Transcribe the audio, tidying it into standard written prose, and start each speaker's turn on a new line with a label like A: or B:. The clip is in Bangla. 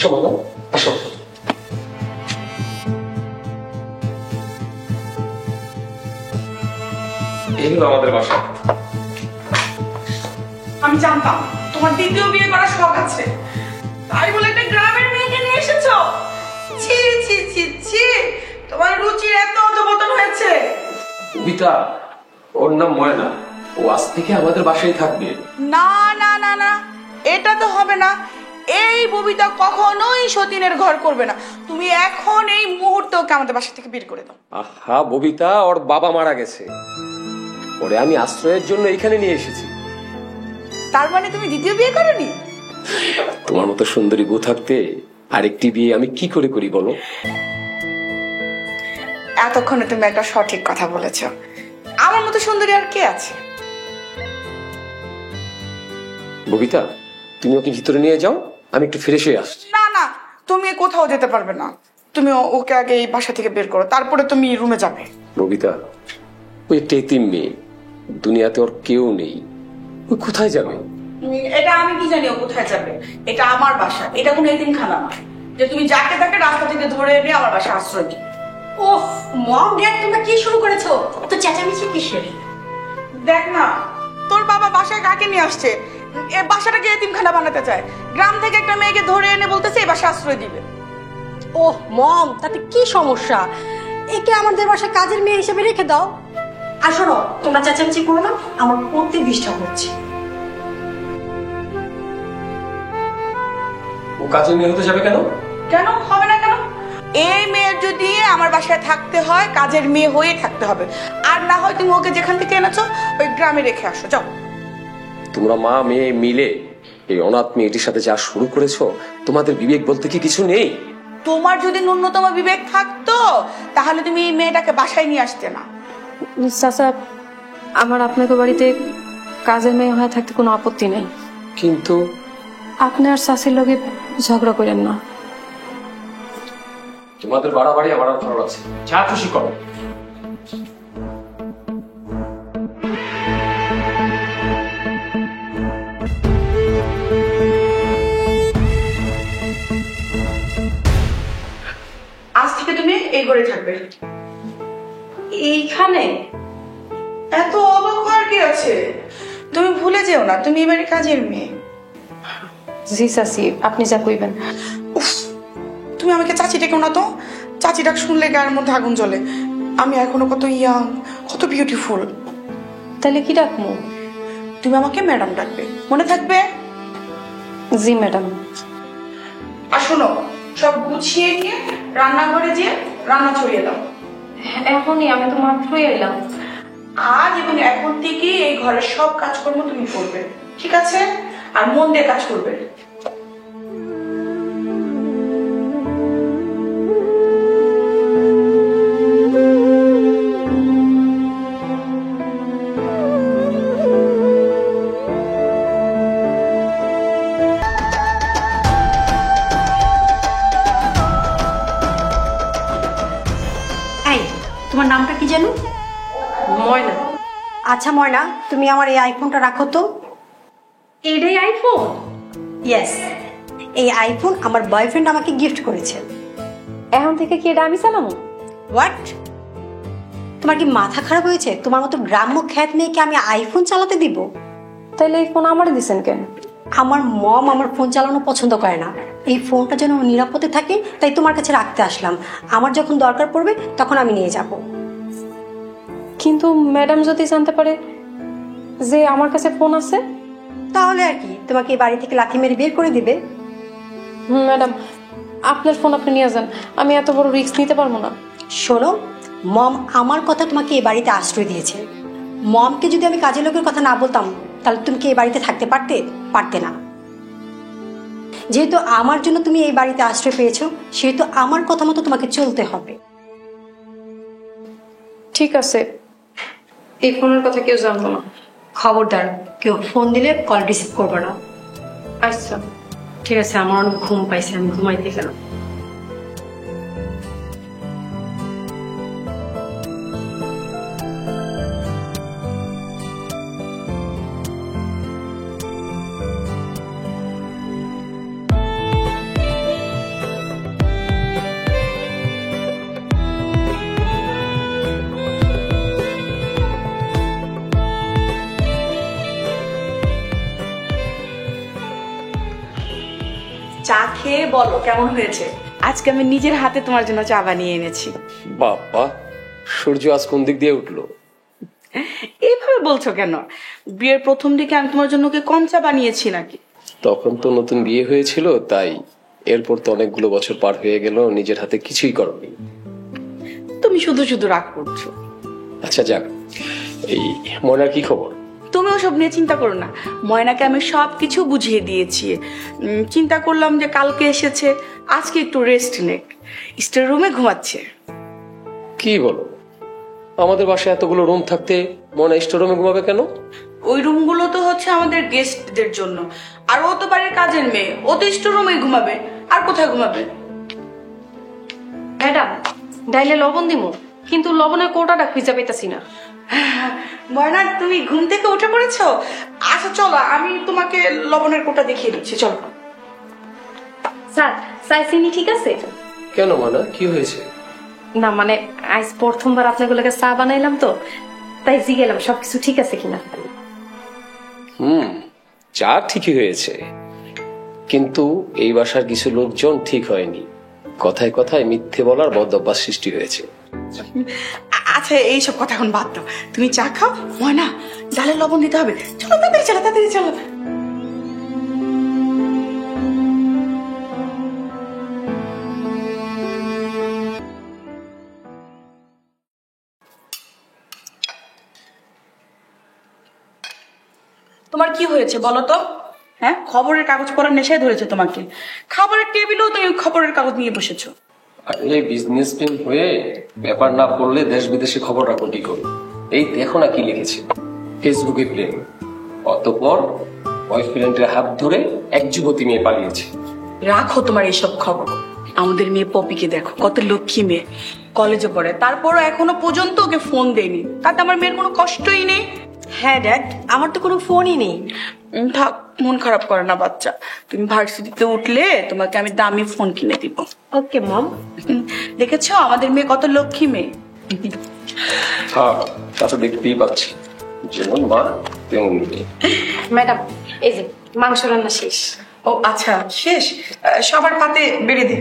A: আসো বাবা, আসো। এই হলো আমাদের বাসা।
B: আমি জানতাম তোমার দ্বিতীয় বিয়ে করার শখ আছে, তাই বলে একটা গ্রামের মেয়েকে নিয়ে এসেছো। ছি ছি ছি ছি, তোমার রুচির এত অধপতন হয়েছে।
A: কবিতা, ওর নাম ময়না, ও আজ থেকে আমাদের বাসায় থাকবে।
B: না না না না, এটা তো হবে না। এই ববিতা কখনোই সতীনের ঘর করবে না। তুমি এখন এই মুহূর্তে ওকে আমাদের বাসা থেকে বের করে দাও।
A: আহা ববিতা, ওর বাবা মারা গেছে, ওরে আমি আশ্রয়ের জন্য এখানে নিয়ে এসেছি।
B: তার মানে তুমি দ্বিতীয় বিয়ে করোনি?
A: তোমার মতো সুন্দরী বউ থাকতে আরেকটি বিয়ে আমি কি করে করি বলো?
B: এতক্ষণে তুমি একটা সঠিক কথা বলেছ। আমার মতো সুন্দরী আর কে আছে?
A: ববিতা, তুমি ওকে ভিতরে নিয়ে যাও, আমি একটু ফ্রেশ হয়ে আসছি।
B: না না, তুমি কোথাও যেতে পারবে না। তুমি ওকে আগে এই বাসা থেকে বের করো, তারপরে তুমি রুমে যাবে।
A: ববিতা, ওই একটা এতিম মেয়ে, দুনিয়াতে ওর কেউ নেই, ওই কোথায় যাবে?
B: এটা আমি কি জানি ও কোথায় যাবে? এটা আমার বাসা, এটা কোনো এতিমখানা না যে তুমি যাকে তাকে রাস্তা থেকে ধরে এনে আমার বাসা আশ্রয় দিই।
C: ওহ মম ড্যাড, তোমরা কি শুরু করেছো? তো চেঁচামেচি কিসের?
B: দেখ না, তোর বাবা বাসায় কাকে নিয়ে আসছে, এ বাসাটাকে এতিমখানা বানাতে চায়। গ্রাম থেকে একটা মেয়েকে ধরে এনে বলতেছে এই বাসা আশ্রয় দিবে।
C: ওহ মম, তাতে কি সমস্যা? একে আমাদের বাসায় কাজের মেয়ে হিসেবে রেখে দাও। আর শোনো, তোমরা চেঁচামেচি করো না, আমার পড়তে ডিস্টার্ব হচ্ছে।
A: ও কাজের মেয়ে হতে যাবে কেন?
B: কেন হবে না? কেন? এই মেয়ের যদি আমার বাসায় থাকতে হয়, কাজের মেয়ে হয়ে থাকতে হবে। আর না হয় তুমি ওকে যেখান থেকে এনেছো ওই গ্রামে রেখে আসো, যাও।
A: তোমরা মা মেয়ে মিলে এই অনাথ মেয়েটির সাথে যা শুরু করেছো, তোমাদের বিবেক বলতে কি কিছু নেই?
B: তোমার যদি ন্যূনতম বিবেক থাকতো তাহলে তুমি এই মেয়েটাকে বাসায় নিয়ে আসতে না।
D: চাচা, আমার আপনাকে বাড়িতে কাজের মেয়ে হয়ে থাকতে কোনো আপত্তি নেই,
A: কিন্তু
D: আপনি আর চাষির লগে ঝগড়া করেন না।
A: তোমাদের বাড়াবাড়ি আমার আর ভালো লাগছে, যা খুশি করো।
B: আজ থেকে তুমি এই ঘরে থাকবে।
D: এইখানে?
B: এত অবাক হওয়ার কি আছে? তুমি ভুলে যেও না তুমি এবারে কাজের মেয়ে।
D: জি চাচি, আপনি যা কইবেন।
B: উফ, তুমি আমাকে চাচি ডেকেও না তো। চাচি ডাক শুনলে গায়ের মধ্যে আগুন জ্বলে। আমি এখনো কত ইয়াং, কত বিউটিফুল।
D: তাহলে কি ডাকমু?
B: তুমি আমাকে ম্যাডাম ডাকবে, মনে থাকবে?
D: জি ম্যাডাম।
B: আর শোনো, সব গুছিয়ে নিয়ে রান্নাঘরে যেয়ে রান্না ছড়িয়ে দাও।
D: এখনই? আমি তো মাত্রই এলাম।
B: আজ এবং এখন থেকে এই ঘরের সব কাজকর্ম তুমি করবে, ঠিক আছে? আর মন দিয়ে কাজ করবে।
C: এই, তোমার নামটা কি জানো?
D: ময়না।
C: আচ্ছা ময়না, তুমি আমার এই আইফোনটা রাখো তো।
D: এটাই আইফোন?
C: ইয়েস, এই আইফোন আমার বয়ফ্রেন্ড আমাকে গিফট করেছে।
D: এখন থেকে কি এটা আমি চালামু?
C: হোয়াট? তোমার কি মাথা খারাপ হয়েছে? তোমার মতো গ্রাম্য খ্যাত মেয়েকে আমি আইফোন চালাতে দিব?
D: তাইলে এই ফোন আমারে দিছেন কেন?
C: আমার মম আমার ফোন চালানো পছন্দ করে না। এই ফোনটা যেন নিরাপদে থাকে তাই তোমার কাছে রাখতে আসলাম। আমার যখন দরকার পড়বে তখন আমি নিয়ে যাব।
D: কিন্তু ম্যাডাম যদি জানতে পারে যে আমার কাছে ফোন আছে?
C: তাহলে আর কি, তোমাকে এই বাড়ি থেকে লাথি মেরে বের করে দিবে।
D: ম্যাডাম, আপনার ফোন আপনি নিয়ে যান, আমি এত বড় রিস্ক নিতে পারবো না।
C: শোনো, মম আমার কথা তোমাকে এই বাড়িতে আশ্রয় দিয়েছে। মমকে যদি আমি কাজের লোকের কথা না বলতাম তাহলে তুমি কি এই বাড়িতে থাকতে পারতে না। যেহেতু আমার জন্য তুমি এই বাড়িতে আশ্রয় পেয়েছো, সেহেতু আমার কথা মতো তোমাকে চলতে হবে।
D: ঠিক আছে, এই ফোনের কথা কেউ জানবো না।
C: খবরদার, কেউ ফোন দিলে কল রিসিভ করবে না।
D: আচ্ছা
C: ঠিক আছে, আমার অনেক ঘুম পাইছে, আমি ঘুমাইতে গেলাম।
B: চা খেয়ে বলো কেমন হয়েছে। আজকে আমি নিজের হাতে তোমার জন্য চা বানিয়ে এনেছি।
A: বাবা, সূর্য আজ কোন দিক দিয়ে উঠলো?
B: এইভাবে বলছো কেন? বিয়ের প্রথম দিকে আমি তোমার জন্য কি কম চা বানিয়েছি নাকি?
A: তখন তো নতুন বিয়ে হয়েছিল, তাই। এরপর তো অনেকগুলো বছর পার হয়ে গেল, নিজের হাতে কিছুই করনি।
B: তুমি শুধু শুধু রাগ করছো।
A: আচ্ছা যাক, এই ময়নার কি খবর?
B: তুমি ওসব নিয়ে চিন্তা করো না, ময়নাকে আমি সবকিছু বুঝিয়ে দিয়েছি। চিন্তা করলাম যে কালকে এসেছে, আজকে একটু রেস্ট নেক, স্টোর রুমে ঘুমাচ্ছে।
A: কি বলো? আমাদের বাসায় এতগুলো রুম থাকতে ময়না স্টোর রুমে ঘুমাবে কেন?
B: ওই রুমগুলো তো হচ্ছে আমাদের গেস্টদের জন্য, আর ও তো বাড়ির কাজের মেয়ে, ও তো স্টোর রুমে ঘুমাবে, আর কোথায় ঘুমাবে?
D: ম্যাডাম, ডাইলে লবণ দিমু, কিন্তু লবণের কোটাটা খুঁজে পেতেছি না।
B: ময়না, তুমি ঘুম থেকে উঠে পড়েছো? আচ্ছা চলো, আমি তোমাকে লবণের কোটা দেখিয়ে দিচ্ছি, চলো।
D: স্যার, চাইছিনি ঠিক আছে?
A: কেন ময়না, কি হয়েছে?
D: না মানে আজ প্রথমবার আপনাগুলোকে চা বানাইলাম তো, তাই জিগেলাম সবকিছু ঠিক আছে কিনা।
A: চা ঠিকই হয়েছে, কিন্তু এই বাসার কিছু লোকজন ঠিক হয়নি। কথায় কথায় মিথ্যে বলার বদ অভ্যাস সৃষ্টি হয়েছে।
B: আচ্ছা এইসব কথা এখন বাদ দাও, তুমি চা খাও। ময়না, ডালে লবণ দিতে হবে, চলো তাড়াতাড়ি চলো, তাড়াতাড়ি চলো। তোমার কি হয়েছে বলো তো? হ্যাঁ, খবরের কাগজ পড়ার নেশায় ধরেছে তোমাকে। খাবারের টেবিলেও তুমি খবরের কাগজ নিয়ে বসেছো।
A: আসলে বিজনেসম্যান হয়ে ব্যাপার না পড়লে দেশ বিদেশে খবর রাখো কি করে? এই দেখো না কি লিখেছে, ফেসবুকে প্রেম, অতঃপর বয়ফ্রেন্ডের হাত ধরে এক যুবতী মেয়ে পালিয়েছে।
B: রাখো তোমার এইসব খবর। আমাদের মেয়ে পপিকে দেখো, কত লক্ষ্মী মেয়ে, কলেজে পড়ে, তারপরও এখনো পর্যন্ত ওকে ফোন দেয়নি। তাতে আমার মেয়ের কোনো কষ্টই নেই।
C: হ্যাঁ ড্যাড, আমার তো কোনো ফোনই নেই।
B: থাক, মন খারাপ করে না বাচ্চা। তুমি ভার্সিটিতে উঠলে তোমাকে আমি দামি ফোন কিনে দিব।
C: ওকে মম।
B: দেখেছো আমাদের মেয়ে কত লক্ষ্মী মেয়ে।
A: হ্যাঁ, তা তো দেখতেই পাচ্ছি, যেমন মা তেমন মেয়ে।
D: ম্যাডাম, এই যে মাংস রান্না শেষ।
B: ও আচ্ছা, শেষ? সবার পাতে বেড়ে দে।